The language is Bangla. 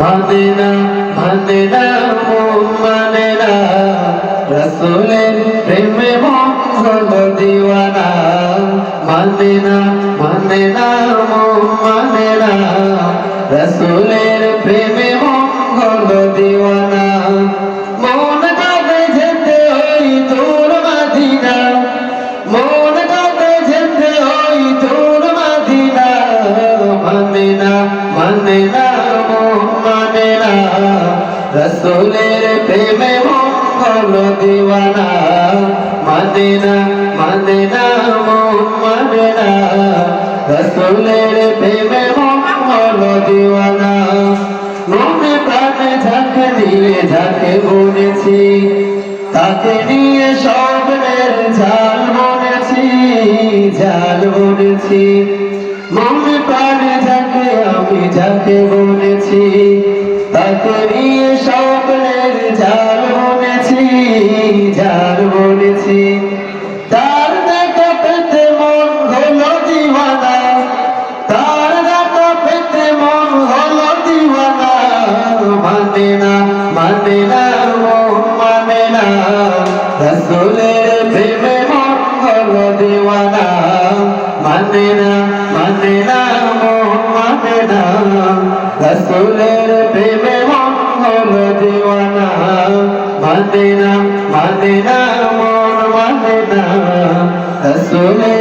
মানে না মানে না মন মানে না রাসূলের প্রেমে মন হলো দিওয়ানা মানে না মানে না মন মানে না রাসূলের প্রেমে মন হলো দিওয়ানা মন কাঁদে যেতে ওই দূর মদিনা মন কাঁদে যেতে ওই দূর মদিনা মানে না মানে না মন মানে না রাসূলের প্রেমে মন হলো দিওয়ানা মানে না মানে না মন মানে না রাসূলের প্রেমে মন হলো দিওয়ানা মনে প্রাণে যাকে নিয়ে যাকে বলেছি তাকে নিয়ে স্বপ্নের জাল বুনেছি জাল বুনেছি মনে প্রাণে যাকে আমি যাকে বলেছি তাকে নিয়ে স্বপ্নের জাল বুনেছি জাল বুনেছি তার দেখা পেতে মন হলো দিওয়ানা তার দেখা পেতে মন হলো দিওয়ানা মানে না মানে না মন মানে না রাসূলের প্রেমে মন হলো দিওয়ানা মানে না মানে না মন মানে না রাসূলের প্রেমে মন হলো দিওয়ানা মানে না মানে না মন মানে না রাসূলের